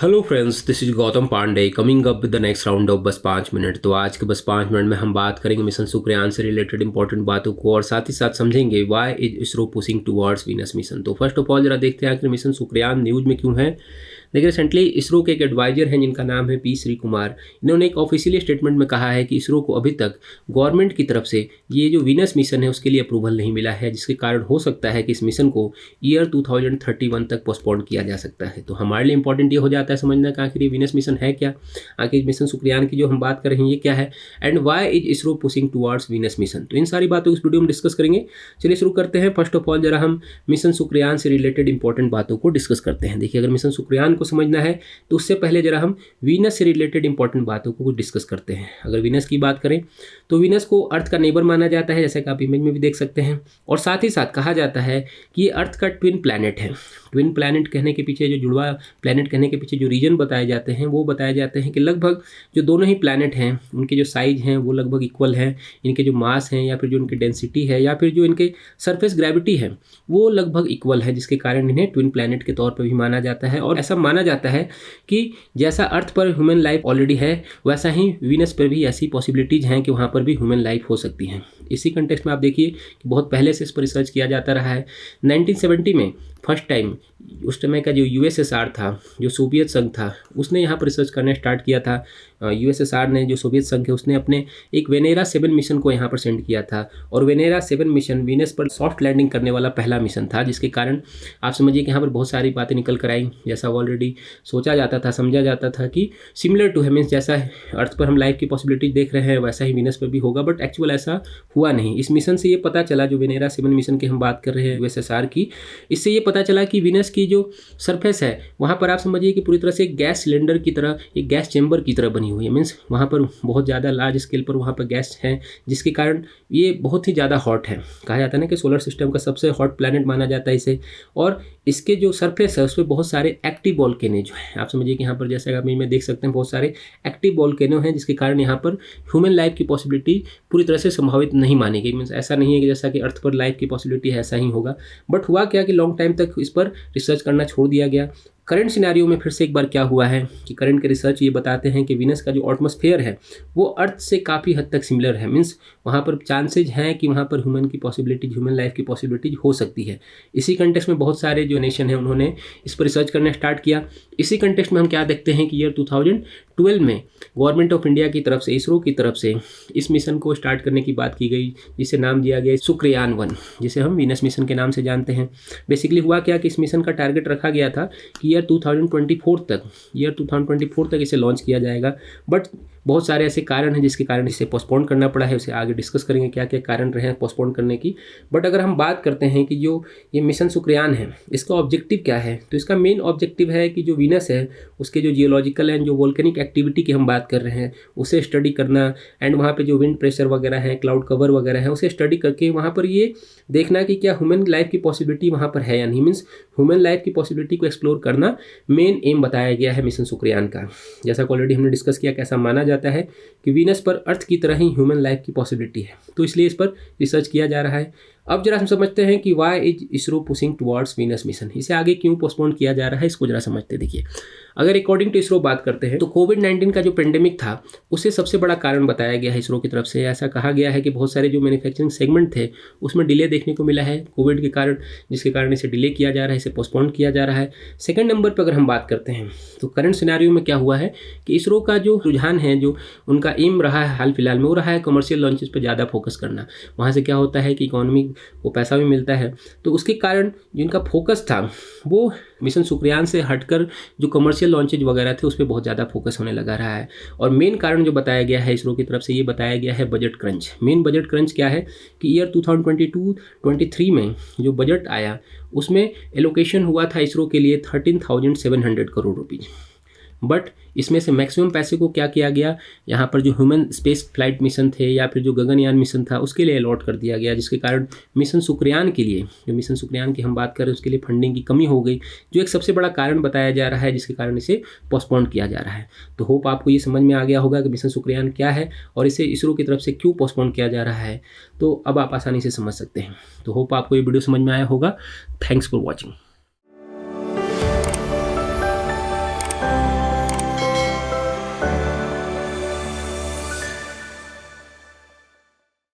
Hello friends, this is Gautam Pandey coming up with the next round of बस 5 minute. तो आज के बस 5 मिनट में हम बात करेंगे मिशन शुक्रयान से रिलेटेड इंपॉर्टेंट बातों को और साथ ही साथ समझेंगे why is ISRO pushing towards Venus mission. तो फर्स्ट ऑफ ऑल जरा देखते हैं आखिर मिशन शुक्रयान न्यूज में क्यों है। देखिए, रिसेंटली इसरो के एक एडवाइजर हैं जिनका नाम है पी श्री कुमार। इन्होंने एक ऑफिशियली स्टेटमेंट में कहा है कि इसरो को अभी तक गवर्नमेंट की तरफ से ये जो वीनस मिशन है उसके लिए अप्रूवल नहीं मिला है, जिसके कारण हो सकता है कि इस मिशन को ईयर 2031 तक पोस्टपोन किया जा सकता है। तो हमारे लिए इंपॉर्टेंट ये हो जाता है समझना कि आखिर ये वीनस मिशन है क्या, आखिर मिशन शुक्रयान की जो हम बात कर रहे हैं ये क्या है, and why is ISRO pushing towards Venus mission. तो इन सारी बातों को इस वीडियो में डिस्कस करेंगे। चलिए शुरू करते हैं। फर्स्ट ऑफ ऑल जरा हम मिशन शुक्रयान से रिलेटेड इंपॉर्टेंट बातों को डिस्कस करते हैं। देखिए, अगर मिशन शुक्रयान को समझना है तो उससे पहले जरा हम वीनस से रिलेटेड इंपॉर्टेंट बातों को डिस्कस करते हैं। अगर वीनस की बात करें तो वीनस को अर्थ का नेबर माना जाता है, जैसे कि आप इमेज में भी देख सकते हैं, और साथ ही साथ कहा जाता है कि ये अर्थ का ट्विन प्लैनेट है। ट्विन प्लैनेट कहने के पीछे, जो जुड़वा प्लैनेट कहने के पीछे जो रीजन बताए जाते हैं वो बताए जाते हैं कि लगभग जो दोनों ही प्लैनेट हैं उनके जो साइज हैं वो लगभग इक्वल है, इनके जो मास हैं या फिर जो इनकी डेंसिटी है या फिर जो इनके सरफेस ग्रेविटी है वो लगभग इक्वल है, जिसके कारण इन्हें ट्विन प्लैनेट के तौर पर भी माना जाता है। और ऐसा माना जाता है कि जैसा अर्थ पर ह्यूमन लाइफ ऑलरेडी है वैसा ही वीनस पर भी ऐसी पॉसिबिलिटीज़ हैं कि वहाँ पर भी ह्यूमन लाइफ हो सकती हैं। इसी कंटेक्स्ट में आप देखिए कि बहुत पहले से इस पर रिसर्च किया जाता रहा है। 1970 में फर्स्ट टाइम उस समय का जो यूएसएसआर था, जो सोवियत संघ था, उसने यहाँ पर रिसर्च करना स्टार्ट किया था। यूएसएसआर ने, जो सोवियत संघ है, उसने अपने एक वेनेरा 7 मिशन को यहाँ पर सेंड किया था। और वेनेरा 7 मिशन वीनस पर सॉफ्ट लैंडिंग करने वाला पहला मिशन था, जिसके कारण आप समझिए कि यहाँ पर बहुत सारी बातें निकल कर आई। जैसा ऑलरेडी सोचा जाता था, समझा जाता था कि सिमिलर टू है, मीन्स जैसा अर्थ पर हम लाइफ की पॉसिबिलिटी देख रहे हैं वैसा ही वीनस पर भी होगा, बट एक्चुअल ऐसा हुआ नहीं। इस मिशन से ये पता चला, जो वेनेरा 7 मिशन की हम बात कर रहे हैं यूएसएसआर की, इससे ये पता चला कि वीनस की जो सरफेस है वहाँ पर आप समझिए कि पूरी तरह से एक गैस सिलेंडर की तरह, एक गैस चैम्बर की तरह बनी हुई है। मीन्स वहाँ पर बहुत ज़्यादा लार्ज स्केल पर वहाँ पर गैस है, जिसके कारण ये बहुत ही ज़्यादा हॉट है। कहा जाता है ना कि सोलर सिस्टम का सबसे हॉट प्लैनेट माना जाता है इसे। और इसके जो सरफेस है उस पर बहुत सारे एक्टिव वोल्केनो जो है, आप समझिए कि यहाँ पर जैसे आप में देख सकते हैं बहुत सारे एक्टिव वोल्केनो हैं, जिसके कारण यहाँ पर ह्यूमन लाइफ की पॉसिबिलिटी पूरी तरह से संभावित नहीं मानी गई। मीन्स ऐसा नहीं है कि जैसा कि अर्थ पर लाइफ की पॉसिबिलिटी है ऐसा ही होगा। बट हुआ क्या कि लॉन्ग टाइम तक इस पर रिसर्च करना छोड़ दिया गया। करंट सिनेरियो में फिर से एक बार क्या हुआ है कि करंट के रिसर्च ये बताते हैं कि वीनस का जो एटमॉस्फेयर है वो अर्थ से काफ़ी हद तक सिमिलर है। मीन्स वहाँ पर चांसेज हैं कि वहाँ पर ह्यूमन लाइफ की पॉसिबिलिटी हो सकती है। इसी कंटेक्स्ट में बहुत सारे जो नेशन हैं उन्होंने इस पर रिसर्च करना स्टार्ट किया। इसी कंटेक्स्ट में हम क्या देखते हैं कि ईयर 2012 में गवर्नमेंट ऑफ इंडिया की तरफ से, इसरो की तरफ से इस मिशन को स्टार्ट करने की बात की गई, जिसे नाम दिया गया शुक्रयान 1, जिसे हम वीनस मिशन के नाम से जानते हैं। बेसिकली हुआ क्या कि इस मिशन का टारगेट रखा गया था कि ईयर 2024 तक इसे लॉन्च किया जाएगा। बट बहुत सारे ऐसे कारण हैं जिसके कारण इसे पोस्टपोन करना पड़ा है। उसे आगे डिस्कस करेंगे क्या क्या कारण रहे हैं पोस्टपोन करने की। बट अगर हम बात करते हैं कि जो ये मिशन शुक्रयान है इसका ऑब्जेक्टिव क्या है, तो इसका मेन ऑब्जेक्टिव है कि जो वीनस है उसके जो जियोलॉजिकल एंड जो वोल्केनिक एक्टिविटी की हम बात कर रहे हैं उसे स्टडी करना, एंड वहाँ पे जो विंड प्रेशर वगैरह है, क्लाउड कवर वगैरह है, उसे स्टडी करके वहाँ पर ये देखना कि क्या ह्यूमन लाइफ की पॉसिबिलिटी वहाँ पर है या नहीं। मीन्स ह्यूमन लाइफ की पॉसिबिलिटी को एक्सप्लोर करना मेन एम बताया गया है मिशन शुक्रयान का। जैसा कि ऑलरेडी हमने डिस्कस किया, कैसा माना जाता है कि वीनस पर अर्थ की तरह ही ह्यूमन लाइफ की पॉसिबिलिटी है, तो इसलिए इस पर रिसर्च किया जा रहा है। अब जरा हम समझते हैं कि why is ISRO pushing towards Venus mission. इसे आगे क्यों पोस्टपोन किया जा रहा है इसको जरा समझते। देखिए, अगर अकॉर्डिंग टू इसरो बात करते हैं तो कोविड-19 का जो पेंडेमिक था उसे सबसे बड़ा कारण बताया गया है इसरो की तरफ से। ऐसा कहा गया है कि बहुत सारे जो मैन्युफैक्चरिंग सेगमेंट थे उसमें डिले देखने को मिला है कोविड के कारण, जिसके कारण इसे डिले किया जा रहा है, इसे पोस्टपोन किया जा रहा है। सेकंड नंबर पर अगर हम बात करते हैं तो करंट सिनेरियो में क्या हुआ है कि इसरो का जो रुझान है, जो उनका एम रहा है हाल फिलहाल में, वो रहा है कमर्शियल लॉन्चेस पर ज़्यादा फोकस करना। वहाँ से क्या होता है कि इकोनॉमी को पैसा भी मिलता है, तो उसके कारण जिनका फोकस था वो मिशन शुक्रयान से हटकर जो कमर्शियल लॉन्चेज वगैरह थे उस पर बहुत ज़्यादा फोकस होने लगा रहा है। और मेन कारण जो बताया गया है इसरो की तरफ से ये बताया गया है budget crunch. Main budget crunch क्या है कि ईयर 2022-23 में जो बजट आया उसमें एलोकेशन हुआ था इसरो के लिए 13,700 करोड़ रुपीज़। बट इसमें से मैक्सिमम पैसे को क्या किया गया, यहाँ पर जो ह्यूमन स्पेस फ्लाइट मिशन थे या फिर जो गगनयान मिशन था उसके लिए अलॉट कर दिया गया, जिसके कारण मिशन शुक्रयान के लिए, जो मिशन शुक्रयान की हम बात करें उसके लिए फंडिंग की कमी हो गई, जो एक सबसे बड़ा कारण बताया जा रहा है, जिसके कारण इसे पोस्टपोन किया जा रहा है। तो होप आपको ये समझ में आ गया होगा कि मिशन शुक्रयान क्या है और इसे इसरो की तरफ से क्यों पोस्टपोन किया जा रहा है। तो अब आप आसानी से समझ सकते हैं। तो होप आपको ये वीडियो समझ में आया होगा। Thanks for watching.